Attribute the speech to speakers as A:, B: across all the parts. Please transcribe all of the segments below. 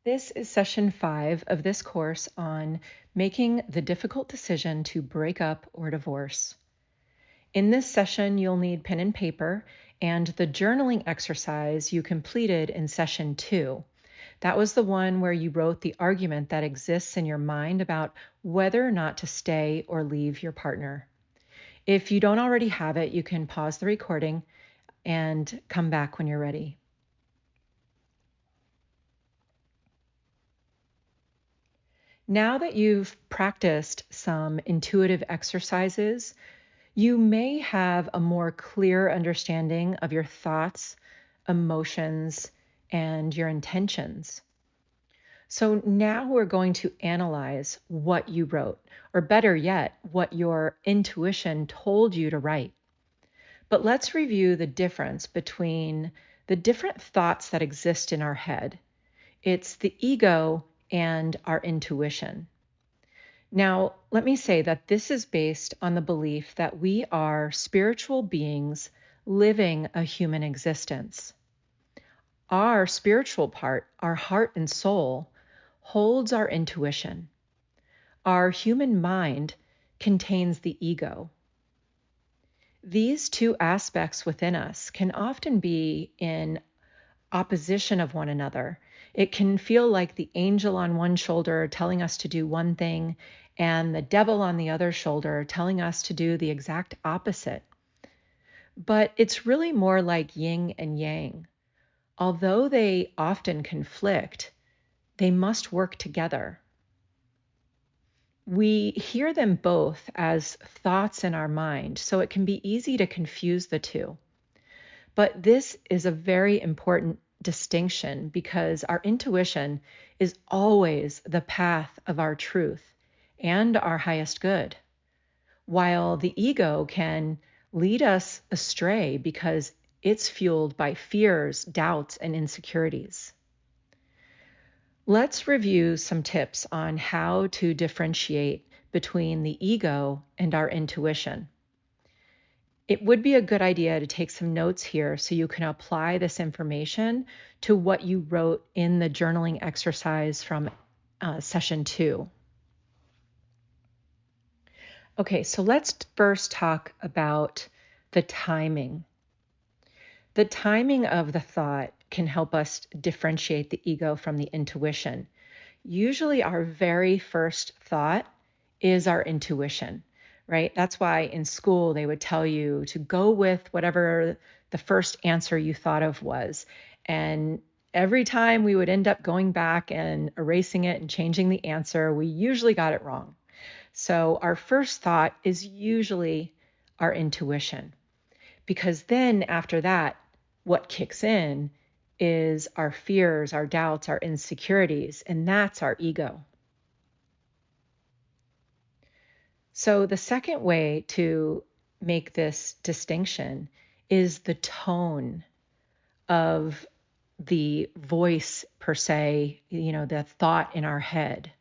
A: This is session 5 of this course on making the difficult decision to break up or divorce. In this session, you'll need pen and paper and the journaling exercise you completed in session 2. That was the one where you wrote the argument that exists in your mind about whether or not to stay or leave your partner. If you don't already have it, you can pause the recording and come back when you're ready. Now that you've practiced some intuitive exercises, you may have a more clear understanding of your thoughts, emotions, and your intentions. So now we're going to analyze what you wrote, or better yet, what your intuition told you to write. But let's review the difference between the different thoughts that exist in our head. It's the ego and our intuition. Now, let me say that this is based on the belief that we are spiritual beings living a human existence. Our spiritual part, our heart and soul, holds our intuition. Our human mind contains the ego. These two aspects within us can often be in opposition of one another. It can feel like the angel on one shoulder telling us to do one thing and the devil on the other shoulder telling us to do the exact opposite. But it's really more like yin and yang. Although they often conflict, they must work together. We hear them both as thoughts in our mind, so it can be easy to confuse the two. But this is a very important distinction because our intuition is always the path of our truth and our highest good, while the ego can lead us astray because it's fueled by fears, doubts, and insecurities. Let's review some tips on how to differentiate between the ego and our intuition. It would be a good idea to take some notes here so you can apply this information to what you wrote in the journaling exercise from session 2. Okay, so let's first talk about the timing. The timing of the thought can help us differentiate the ego from the intuition. Usually our very first thought is our intuition, right? That's why in school they would tell you to go with whatever the first answer you thought of was. And every time we would end up going back and erasing it and changing the answer, we usually got it wrong. So our first thought is usually our intuition, because then after that, what kicks in is our fears, our doubts, our insecurities, and that's our ego. So the second way to make this distinction is the tone of the voice per se, the thought in our head.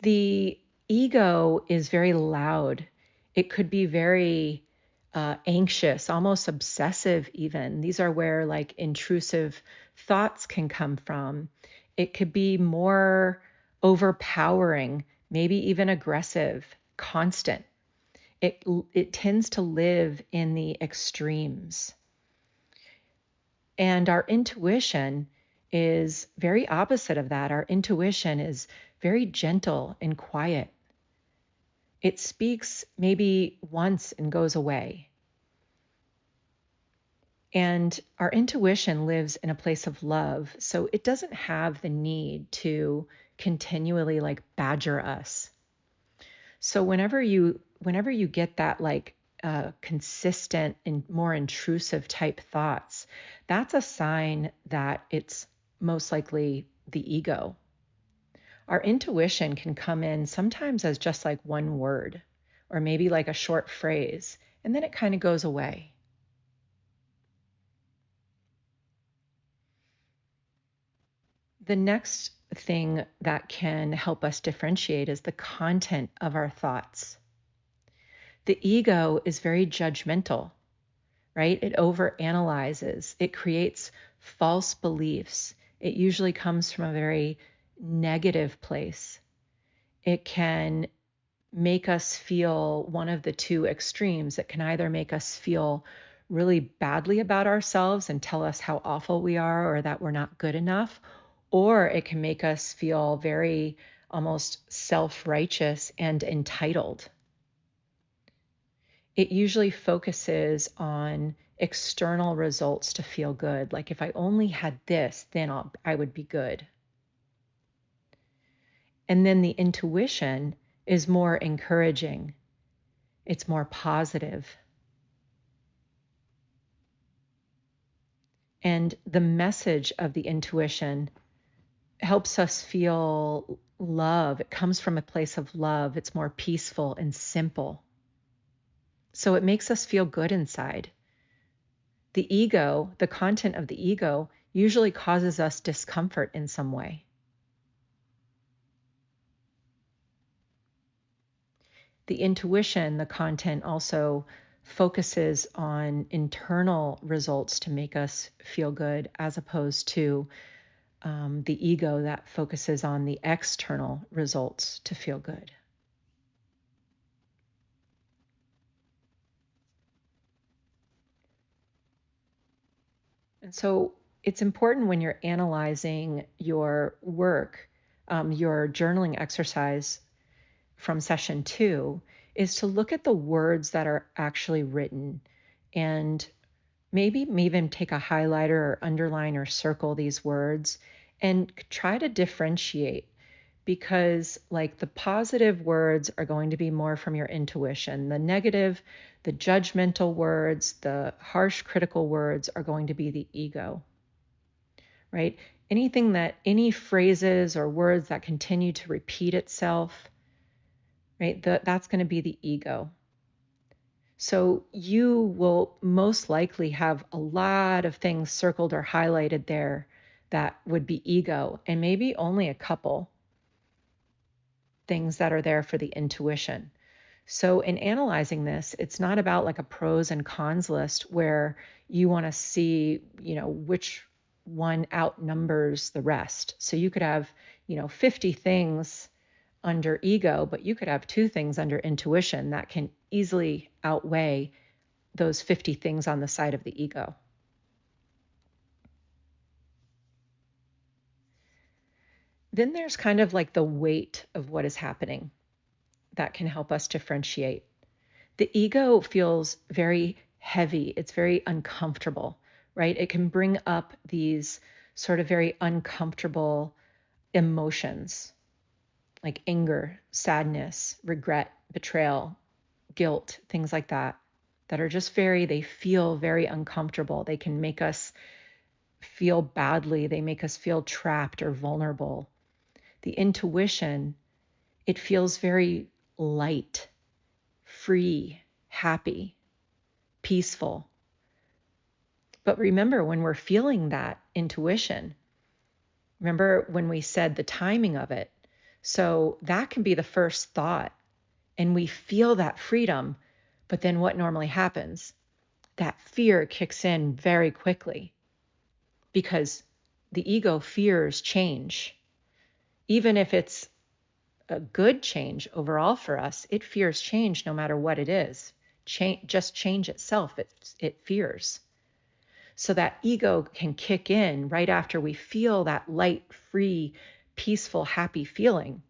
A: The ego is very loud. It could be very anxious, almost obsessive even. These are where like intrusive thoughts can come from. It could be more overpowering, maybe even aggressive, constant. It tends to live in the extremes. And our intuition is very opposite of that. Our intuition is very gentle and quiet. It speaks maybe once and goes away. And our intuition lives in a place of love, so it doesn't have the need to continually like badger us. So whenever you get that like consistent and more intrusive type thoughts, that's a sign that it's most likely the ego. Our intuition can come in sometimes as just like one word or maybe like a short phrase, and then it kind of goes away. The next thing that can help us differentiate is the content of our thoughts. The ego is very judgmental, right? It overanalyzes. It creates false beliefs. It usually comes from a very negative place. It can make us feel one of the two extremes. It can either make us feel really badly about ourselves and tell us how awful we are or that we're not good enough, or it can make us feel very almost self-righteous and entitled. It usually focuses on external results to feel good. Like if I only had this, then I would be good. And then the intuition is more encouraging. It's more positive. And the message of the intuition helps us feel love. It comes from a place of love. It's more peaceful and simple. So it makes us feel good inside. The ego, the content of the ego, usually causes us discomfort in some way. The intuition, the content, also focuses on internal results to make us feel good, as opposed to the ego that focuses on the external results to feel good. And so it's important when you're analyzing your work, your journaling exercise from session 2, is to look at the words that are actually written and maybe even take a highlighter or underline or circle these words and try to differentiate, because like the positive words are going to be more from your intuition. The negative, the judgmental words, the harsh critical words are going to be the ego, right? Any phrases or words that continue to repeat itself, right? That's going to be the ego. So you will most likely have a lot of things circled or highlighted there that would be ego, and maybe only a couple things that are there for the intuition. So in analyzing this, it's not about like a pros and cons list where you want to see, which one outnumbers the rest. So you could have, 50 things under ego, but you could have 2 things under intuition that can easily outweigh those 50 things on the side of the ego. Then there's kind of like the weight of what is happening that can help us differentiate. The ego feels very heavy. It's very uncomfortable, right? It can bring up these sort of very uncomfortable emotions like anger, sadness, regret, betrayal, guilt, things like that are just they feel very uncomfortable. They can make us feel badly. They make us feel trapped or vulnerable. The intuition, it feels very light, free, happy, peaceful. But remember, when we're feeling that intuition, remember when we said the timing of it? So that can be the first thought, and we feel that freedom. But then what normally happens? That fear kicks in very quickly because the ego fears change. Even if it's a good change overall for us, it fears change no matter what it is. Just change itself, it fears. So that ego can kick in right after we feel that light, free, peaceful, happy feeling.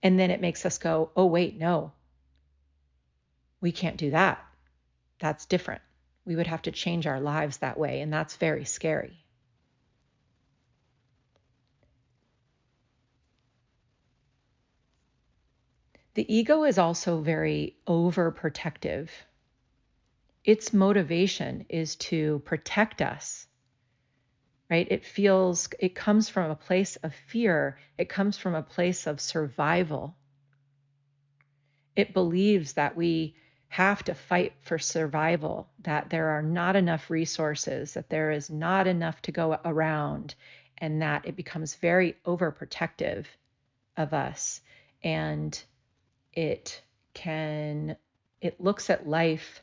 A: And then it makes us go, oh, wait, no, we can't do that. That's different. We would have to change our lives that way, and that's very scary. The ego is also very overprotective. Its motivation is to protect us, right? It comes from a place of fear. It comes from a place of survival. It believes that we have to fight for survival, that there are not enough resources, that there is not enough to go around, and that it becomes very overprotective of us. And it looks at life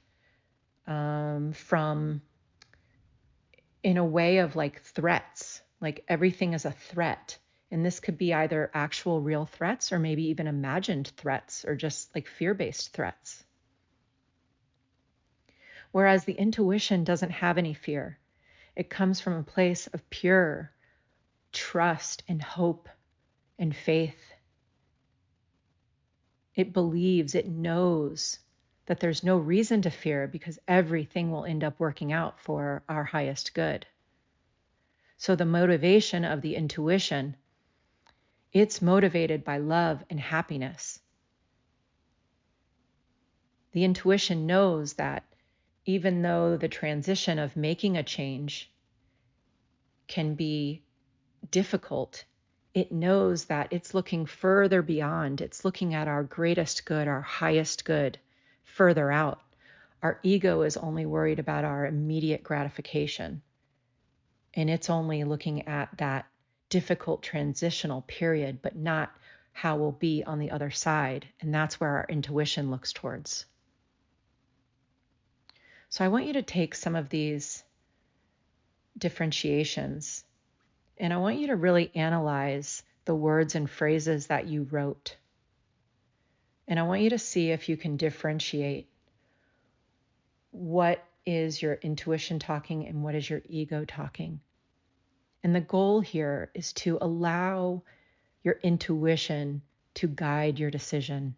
A: from in a way of like threats. like everything is a threat. And this could be either actual real threats or maybe even imagined threats or just like fear-based threats. Whereas the intuition doesn't have any fear. It comes from a place of pure trust and hope and faith. It believes, it knows that there's no reason to fear because everything will end up working out for our highest good. So the motivation of the intuition, it's motivated by love and happiness. The intuition knows that even though the transition of making a change can be difficult, it knows that it's looking further beyond. It's looking at our greatest good, our highest good, further out. Our ego is only worried about our immediate gratification. And it's only looking at that difficult transitional period, but not how we'll be on the other side. And that's where our intuition looks towards. So I want you to take some of these differentiations and I want you to really analyze the words and phrases that you wrote. And I want you to see if you can differentiate what is your intuition talking and what is your ego talking. And the goal here is to allow your intuition to guide your decision.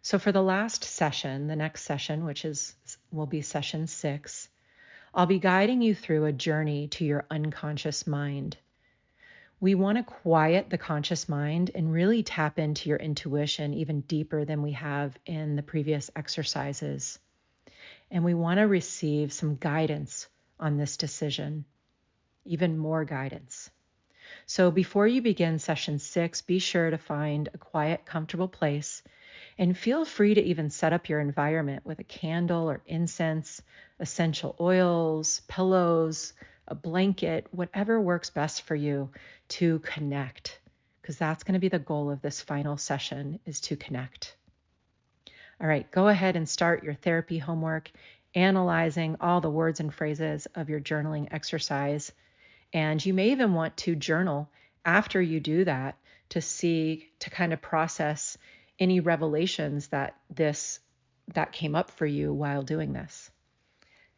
A: So for the last session, the next session, which will be session 6, I'll be guiding you through a journey to your unconscious mind. We want to quiet the conscious mind and really tap into your intuition even deeper than we have in the previous exercises. And we want to receive some guidance on this decision, even more guidance. So before you begin session 6, be sure to find a quiet, comfortable place and feel free to even set up your environment with a candle or incense, essential oils, pillows, a blanket, whatever works best for you to connect, because that's going to be the goal of this final session, is to connect. All right, go ahead and start your therapy homework, analyzing all the words and phrases of your journaling exercise. And you may even want to journal after you do that to kind of process any revelations that came up for you while doing this.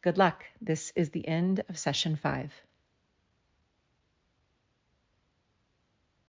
A: Good luck. This is the end of session 5.